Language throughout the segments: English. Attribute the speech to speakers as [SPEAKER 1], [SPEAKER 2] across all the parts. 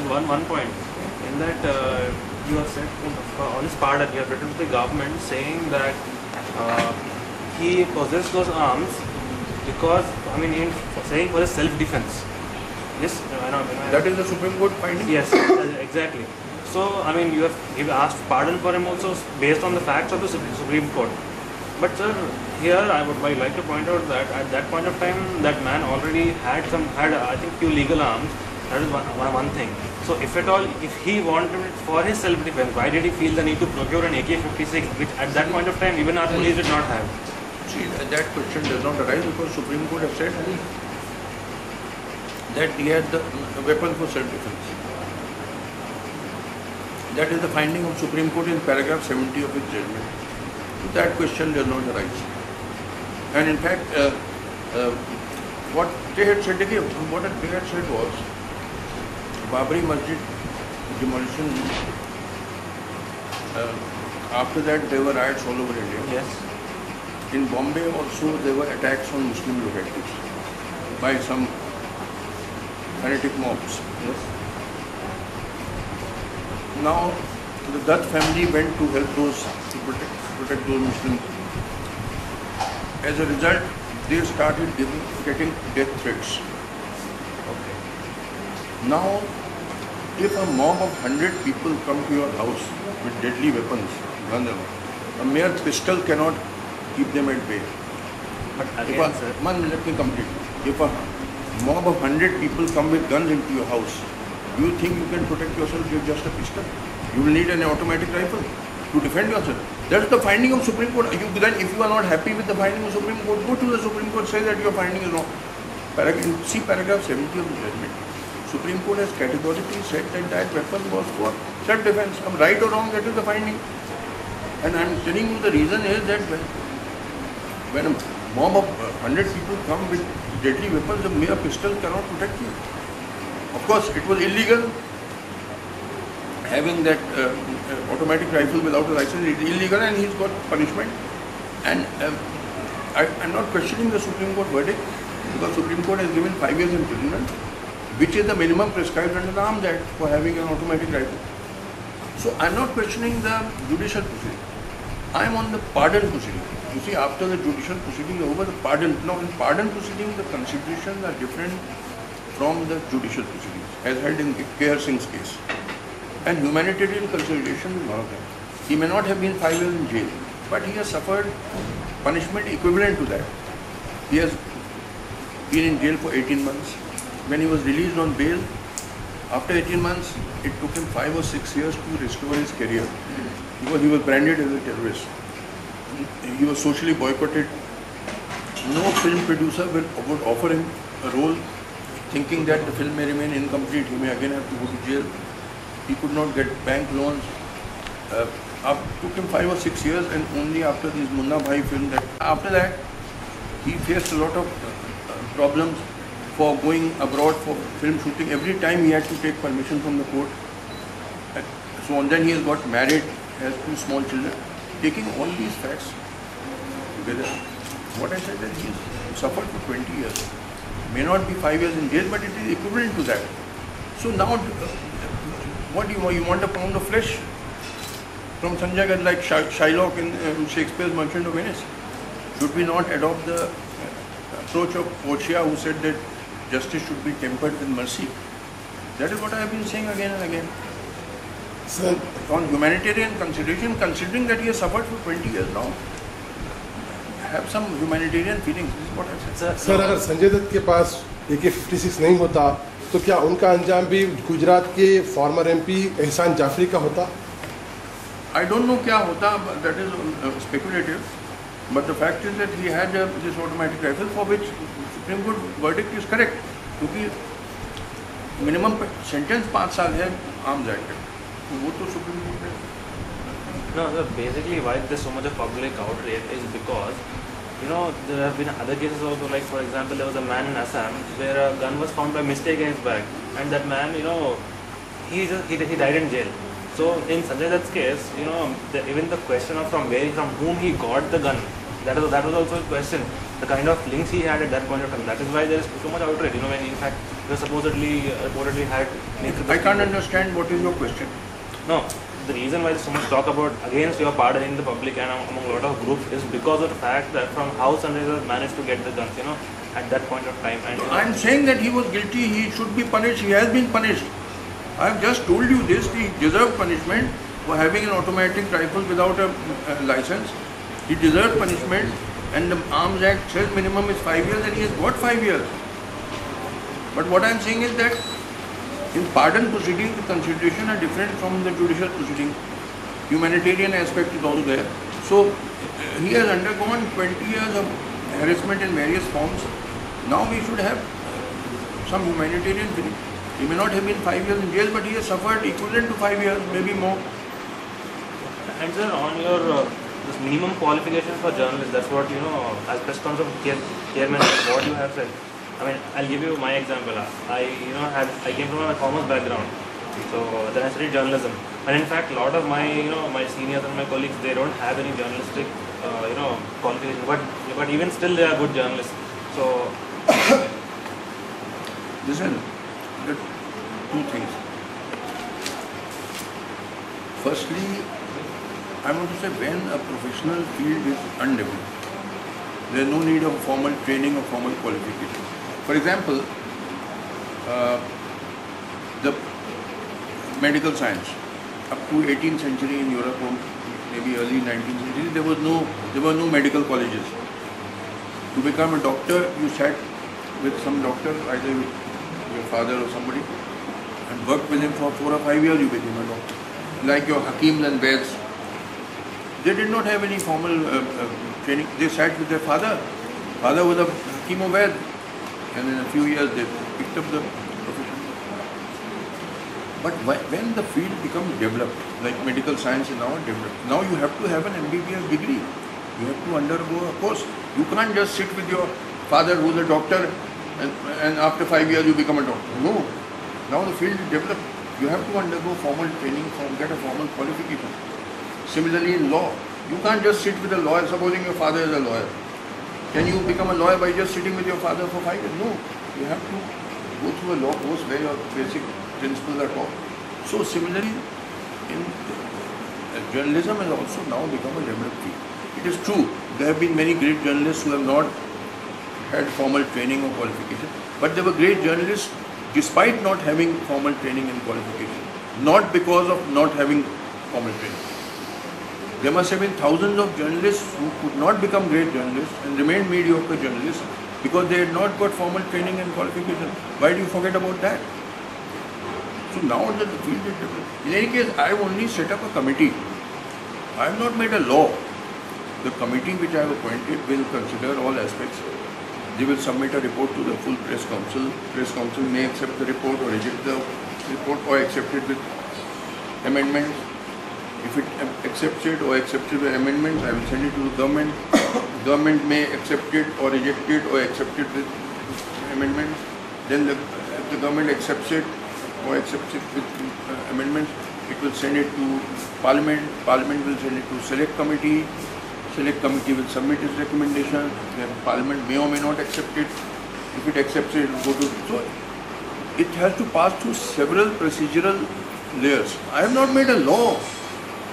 [SPEAKER 1] one point in that you have said on his pardon, you have written to the government saying that he possessed those arms because, I mean, in saying for his self-defense. Yes,
[SPEAKER 2] that is the Supreme Court finding.
[SPEAKER 1] Yes, exactly. So, I mean, you've asked pardon for him also based on the facts of the Supreme Court. But sir, here I would like to point out that at that point of time, that man already had I think few legal arms. That is one thing. So if at all, if he wanted it for his self-defense, why did he feel the need to procure an AK-56, which at that point of time even our police did not have?
[SPEAKER 2] See, that question does not arise because Supreme Court has said that he had the weapon for self-defense. That is the finding of Supreme Court in paragraph 70 of its judgment. That question does not arise. And in fact, what they had said was, Babri Masjid demolition, after that there were riots all over India.
[SPEAKER 1] Yes.
[SPEAKER 2] In Bombay also there were attacks on Muslim localities by some fanatic mobs.
[SPEAKER 1] Yes.
[SPEAKER 2] Now the Dutt family went to help those, to protect those Muslims. As a result, they started getting death threats.
[SPEAKER 1] Okay.
[SPEAKER 2] Now, if a mob of 100 people come to your house with deadly weapons, a mere pistol cannot keep them at bay.
[SPEAKER 1] But again, sir,
[SPEAKER 2] let me complete. If a mob of 100 people come with guns into your house, do you think you can protect yourself with just a pistol? You will need an automatic rifle to defend yourself. That's the finding of Supreme Court. Then if you are not happy with the finding of Supreme Court, go to the Supreme Court, say that your finding is wrong. See paragraph 70 of the judgment. Supreme Court has categorically said that weapon was for self-defense. Right or wrong, that is the finding. And I am telling you the reason is that when a mob of 100 people come with deadly weapons, a mere pistol cannot protect you. Of course, it was illegal. Having that automatic rifle without a license is illegal, and he's got punishment. And I'm not questioning the Supreme Court verdict, because Supreme Court has given 5 years imprisonment, which is the minimum prescribed under the Arms Act for having an automatic rifle. So I'm not questioning the judicial proceeding. I'm on the pardon proceeding. You see, after the judicial proceeding is over, the pardon. Now, in pardon proceeding, the considerations are different from the judicial proceedings, as held in K.R. Singh's case. And humanitarian consideration is one of them. He may not have been 5 years in jail, but he has suffered punishment equivalent to that. He has been in jail for 18 months. When he was released on bail, after 18 months, it took him 5 or 6 years to restore his career, because he was branded as a terrorist. He was socially boycotted. No film producer would offer him a role, thinking that the film may remain incomplete, he may again have to go to jail. He could not get bank loans. It took him 5 or 6 years, and only after this Munna Bhai film, after that, he faced a lot of problems for going abroad for film shooting. Every time he had to take permission from the court. So on. Then he has got married, has 2 small children. Taking all these facts together, what I said that he has suffered for 20 years. May not be 5 years in jail, but it is equivalent to that. So now, what do you want? You want a pound of flesh from Sanjay Gandhi, like Shylock in Shakespeare's Merchant of Venice? Should we not adopt the approach of Portia, who said that justice should be tempered with mercy? That is what I have been saying again and again.
[SPEAKER 3] Sir,
[SPEAKER 2] on humanitarian consideration, considering that he has suffered for 20 years now, have some humanitarian feelings. This is what I said.
[SPEAKER 3] Sir, अगर संजय दत्त के पास AK-56 नहीं होता, तो क्या उनका अंजाम भी गुजरात के फॉर्मर MP एहसान जाफरी का होता?
[SPEAKER 2] I don't know क्या होता, but that is speculative. But the fact is that he had this automatic rifle, for which Supreme Court verdict is correct, क्योंकि minimum sentence 5 साल है Arms Act. तो वो तो Supreme Court ने.
[SPEAKER 1] No, sir, basically why there's so much of public outrage is because, you know, there have been other cases also, like for example, there was a man in Assam where a gun was found by mistake in his bag, and that man, you know, he died in jail. So in Sanjay Dutt's case, you know, even the question of from whom he got the gun That was also a question. The kind of links he had at that point of time. That is why there is so much outrage. You know, when in fact he was supposedly reportedly had.
[SPEAKER 2] I can't understand what is your question.
[SPEAKER 1] No, the reason why there's so much talk about against your pardoning the public and among a lot of groups is because of the fact that from how Sunrisers managed to get the guns, you know, at that point of time. And
[SPEAKER 2] I'm saying that he was guilty, he should be punished, he has been punished. I have just told you this, he deserved punishment for having an automatic rifle without a license. He deserved punishment, and the Arms Act says minimum is 5 years, and he has got 5 years. But what I'm saying is that in pardon proceedings, the consideration are different from the judicial proceeding. Humanitarian aspect is also there. So he has undergone 20 years of harassment in various forms. Now we should have some humanitarian feeling. He may not have been 5 years in jail, but he has suffered equivalent to 5 years, maybe more.
[SPEAKER 1] And sir, on your this minimum qualifications for journalists, that's what, you know, as press conference chairman, what you have said. I mean, I'll give you my example. I came from a commerce background, so then I studied journalism. And in fact, a lot of my, my seniors and my colleagues, they don't have any journalistic, qualification. But even still, they are good journalists. So,
[SPEAKER 2] listen, there are two things. Firstly, I want to say when a professional field is undeveloped, there is no need of formal training or formal qualification. For example, the medical science, up to 18th century in Europe or maybe early 19th century, there were no medical colleges. To become a doctor, you sat with some doctor, either your father or somebody, and worked with him for 4 or 5 years, you became a doctor. Like your Hakims and Vaids, they did not have any formal training. They sat with their father. Father was a Hakim or Vaid, and in a few years they picked up the profession. But when the field becomes developed, like medical science is now developed, now you have to have an MBBS degree. You have to undergo a course. You can't just sit with your father who's a doctor and after 5 years you become a doctor. No. Now the field is developed. You have to undergo formal training, get a formal qualification. Similarly in law, you can't just sit with a lawyer, supposing your father is a lawyer. Can you become a lawyer by just sitting with your father for 5 years? No. You have to go through a law course where your basic principles are taught. So similarly, in journalism has also now become a developed field. It is true, there have been many great journalists who have not had formal training or qualification, but they were great journalists despite not having formal training and qualification, not because of not having formal training. There must have been thousands of journalists who could not become great journalists and remained mediocre journalists because they had not got formal training and qualification. Why do you forget about that? So now that the field is developed. In any case, I have only set up a committee. I have not made a law. The committee which I have appointed will consider all aspects. They will submit a report to the full press council. Press council may accept the report or reject the report or accept it with amendments. If it accepts it or accepts it with amendments, I will send it to the government. Government may accept it or reject it or accept it with amendments. Then if the government accepts it or accepts it with amendments, it will send it to Parliament. Parliament will send it to Select Committee. Select Committee will submit its recommendation. Then Parliament may or may not accept it. If it accepts it, it will go to... So it has to pass through several procedural layers. I have not made a law.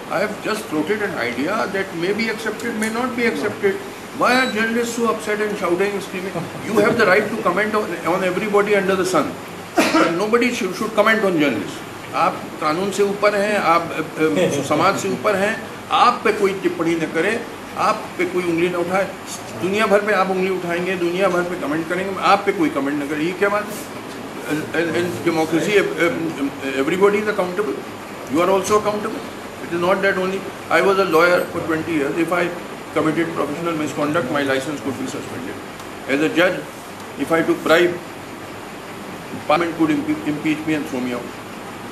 [SPEAKER 2] I have just floated an idea that may be accepted, may not be accepted. Why are journalists so upset and shouting and screaming? You have the right to comment on everybody under the sun. But nobody should comment on journalists. आप कानून से ऊपर हैं, आप समाज से ऊपर हैं, आप पे कोई टिप्पणी न करे, आप पे कोई उंगली न उठाए. दुनिया भर पे आप उंगली उठाएंगे, दुनिया भर पे कमेंट करेंगे, आप पे कोई कमेंट न करे. ये क्या बात? In democracy, everybody is accountable. You are also accountable. It is not that only I was a lawyer for 20 years. If I committed professional misconduct, my license could be suspended. As a judge, if I took bribe, Parliament could impeach me and throw me out.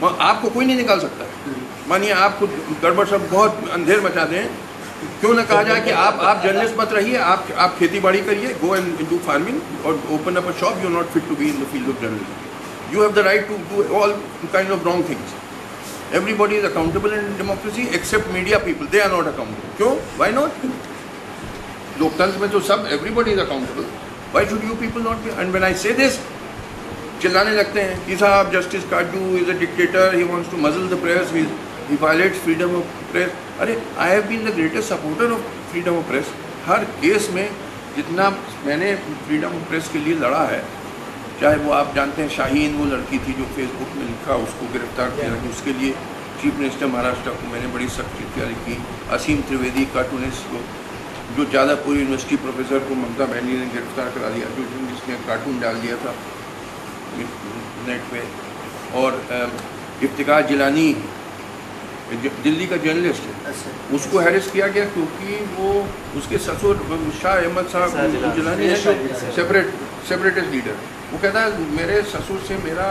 [SPEAKER 2] आपको कोई नहीं निकाल सकता है. मानिए आप खुद गड़बड़ सब बहुत अंधेर मचा दें, क्यों ना कहा जाए कि आप जर्नलिस्ट मत रहिए, आप खेती बाड़ी करिए, go and do farming or open up a shop. You are not fit to be in the field of journalism. You have the right to do all kind of wrong things. Everybody is accountable in democracy except media people. They are not accountable. क्यों? Why not? लोकतंत्र में तो सब everybody is accountable. Why should you people not be? And when I say this, चिल्लाने लगते हैं कि साहब justice Katju is a dictator, he wants to muzzle the press, he violates freedom of press. अरे I have been the greatest supporter of freedom of press. हर case में जितना मैंने फ्रीडम ऑफ प्रेस के लिए लड़ा है, चाहे वो आप जानते हैं शाहीन, वो लड़की थी जो फेसबुक में लिखा, उसको गिरफ्तार किया, उसके लिए चीफ मिनिस्टर महाराष्ट्र को मैंने बड़ी सख्त चिट्ठियाँ लिखी. असीम त्रिवेदी कार्टूनिस्ट को, जो जादवपुर यूनिवर्सिटी प्रोफेसर को ममता बनर्जी ने गिरफ्तार करा दिया, जो जिसने कार्टून डाल दिया था नेट पे. और इफ्तिकार जिलानी दिल्ली का जर्नलिस्ट है, उसको हैरेस किया गया क्योंकि वो उसके ससुर शाह अहमद साहब जिलानी है जो सेपरेटिस्ट लीडर. वो कहता है मेरे ससुर से मेरा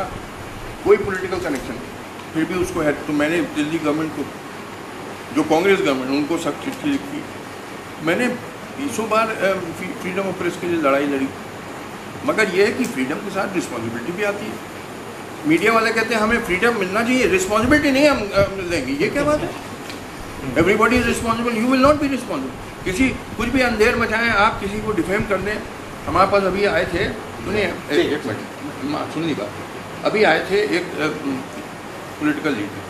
[SPEAKER 2] कोई पॉलिटिकल कनेक्शन नहीं, फिर भी उसको है. तो मैंने दिल्ली गवर्नमेंट को, जो कांग्रेस गवर्नमेंट, उनको सख्त चिट्ठी लिखी. मैंने 20 बार फ्रीडम ऑफ प्रेस के लिए लड़ाई लड़ी. मगर ये है कि फ्रीडम के साथ रिस्पॉन्सिबिलिटी भी आती है. मीडिया वाले कहते हैं हमें फ्रीडम मिलना चाहिए, रिस्पॉन्सिबिलिटी नहीं हम लेंगे. ये क्या बात है? Everybody is responsible, you will not be responsible. किसी कुछ भी अंधेर मचाएं, आप किसी को डिफेम कर दें. हमारे पास अभी आए थे, सुनिए एक मिनट सुन ली बात. अभी आए थे एक political leader,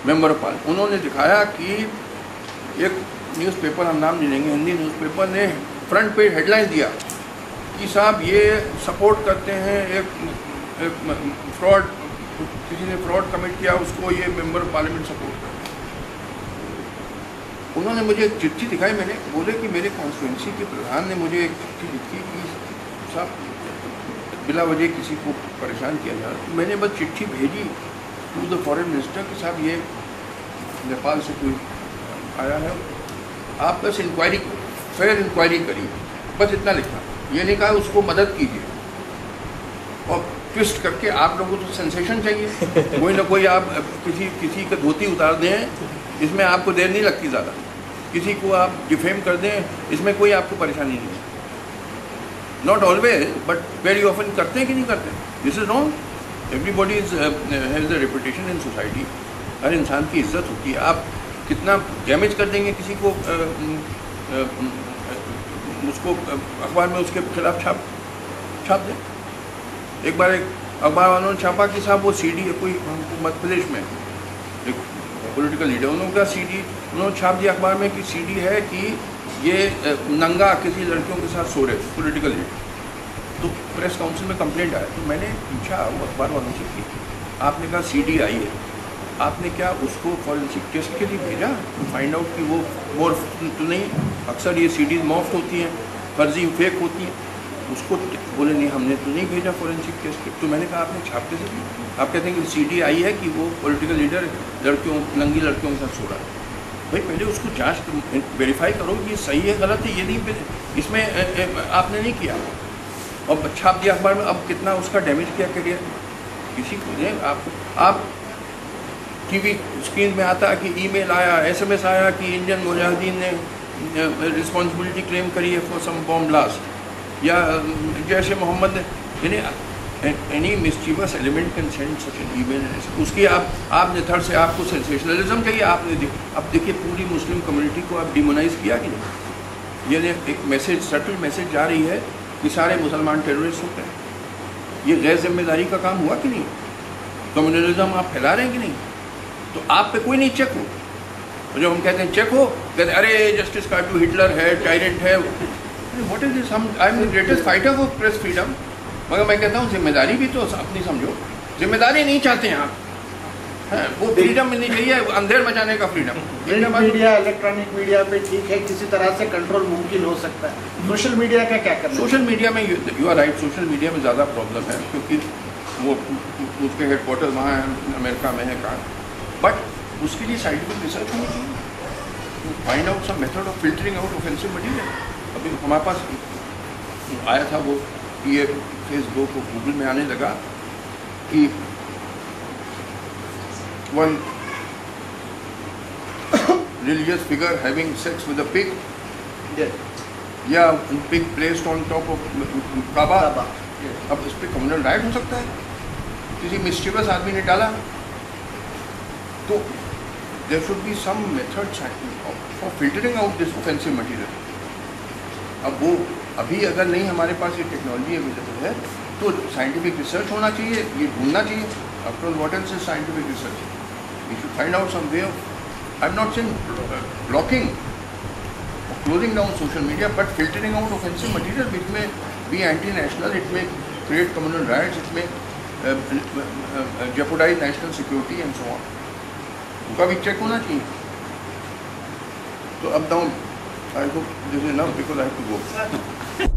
[SPEAKER 2] member of parliament. उन्होंने दिखाया कि एक न्यूज़पेपर, हम नाम नहीं लेंगे, हिंदी न्यूज़पेपर ने फ्रंट पे हेडलाइन दिया कि साहब ये सपोर्ट करते हैं एक फ्रॉड, किसी ने फ्रॉड कमिट किया, उसको ये मेंबर ऑफ पार्लियामेंट सपोर्ट कर. उन्होंने मुझे एक चिट्ठी दिखाई. मैंने बोले कि मेरे कॉन्स्टिट्यूंसी के प्रधान ने मुझे एक चिट्ठी लिखी कि साहब बिला वजह किसी को परेशान किया जा रहा. मैंने बस चिट्ठी भेजी टू द फॉरेन मिनिस्टर कि साहब ये नेपाल से कोई आया है, आप बस इंक्वायरी, फेयर इंक्वायरी करिए, बस इतना लिखा. ये नहीं कहा उसको मदद कीजिए. और ट्विस्ट करके आप लोगों को तो सेंसेशन चाहिए, कोई ना कोई आप किसी का धोती उतार दें, इसमें आपको देर नहीं लगती ज़्यादा. किसी को आप डिफेम कर दें, इसमें कोई आपको परेशानी नहीं है. Not always but very often करते हैं कि नहीं करते. This is wrong. Everybody is has the reputation in society. हर इंसान की इज्जत होती है. आप कितना डैमेज कर देंगे किसी को, उसको अखबार में उसके खिलाफ छाप दें. एक बार एक अखबार वालों ने छापा कि साहब वो सीडी है कोई मध्य प्रदेश में, एक पॉलिटिकल लीडर, उन्होंने कहा सीडी, उन्होंने छाप दिया अखबार में कि सीडी है कि ये नंगा किसी लड़कियों के साथ सो रहे पॉलिटिकल लीडर. तो प्रेस काउंसिल में कंप्लेंट आया. तो मैंने पूछा वो अखबार वालों से कि आपने कहा सीडी आई है, आपने क्या उसको फॉरेंसिक टेस्ट के लिए भेजा तो फाइंड आउट कि वो मॉर्फ तो नहीं, अक्सर ये सीडीज मॉर्फ होती हैं, फर्जी फेक होती हैं. उसको बोले नहीं हमने तो नहीं भेजा फॉरेंसिक टेस्ट के. तो मैंने कहा आपने छाप कैसे दी? आप कहते हैं कि सीडी आई है कि वो पॉलिटिकल लीडर लड़कियों, नंगी लड़कियों के साथ सो रहा है. भाई पहले उसको जांच वेरीफाई करो कि ये सही है गलत है. ये नहीं, इसमें आपने नहीं किया और छाप दिया अखबार में. अब कितना उसका डैमेज किया करिए किसी को. आप टीवी स्क्रीन में आता है कि ईमेल आया, एसएमएस आया कि इंडियन मुजाहिदीन ने रिस्पॉन्सिबिलिटी क्लेम करी है फॉर सम बॉम्ब ब्लास्ट, या जैसे मोहम्मद ने any mischievous element can send such an email. उसकी आपने थर्ड से आपको सेंसेशनलिज्म चाहिए. आपने अब देखिए पूरी मुस्लिम कम्युनिटी को आप डिमोनाइज किया कि नहीं. ये एक मैसेज, सटल मैसेज जा रही है कि सारे मुसलमान टेररिस्ट होते हैं. ये गैर जिम्मेदारी का काम हुआ कि नहीं? कम्युनलिज्म आप फैला रहे हैं कि नहीं? तो आप पे कोई नहीं चेक हो. जो हम कहते हैं चेक हो, कहते अरे जस्टिस काटू हिटलर है, टायरेंट है. What is this? I am the greatest fighter for press freedom. मगर मैं कहता हूँ जिम्मेदारी भी तो अपनी समझो. जिम्मेदारी नहीं चाहते हैं आप, है वो फ्रीडम मिलनी चाहिए, अंधेर मचाने का फ्रीडम.
[SPEAKER 4] मीडिया, इलेक्ट्रॉनिक मीडिया पे ठीक है, किसी तरह से कंट्रोल मुमकिन हो सकता है. सोशल मीडिया का क्या करना?
[SPEAKER 2] सोशल मीडिया में you are right, social media में ज़्यादा प्रॉब्लम है क्योंकि वो उसके हेडक्वार्टर वहाँ है, अमेरिका में है कहाँ. बट उसके लिए साइंटिफिक रिसर्च होनी चाहिए, find out some method of filtering out offensive material. अभी हमारे पास आया था वो ये फेसबुक और गूगल में आने लगा कि one religious figure having sex with a pig, या pig placed on top of काबा. अब इस पर कम्युनल राइट हो सकता है, किसी मिस्चीवस आदमी ने डाला. तो there should be some method for filtering out this offensive material. अब वो अभी अगर नहीं हमारे पास ये टेक्नोलॉजी अवेलेबल है तो साइंटिफिक रिसर्च होना चाहिए, ये ढूंढना चाहिए. After all what else is scientific research? We should find out some way of, I am not saying blocking or closing down social media, but filtering out offensive material which may be anti-national, it may create communal riots, it may jeopardize national security and so on. उनका भी check होना चाहिए. तो अब down, I hope this is enough because I have to go.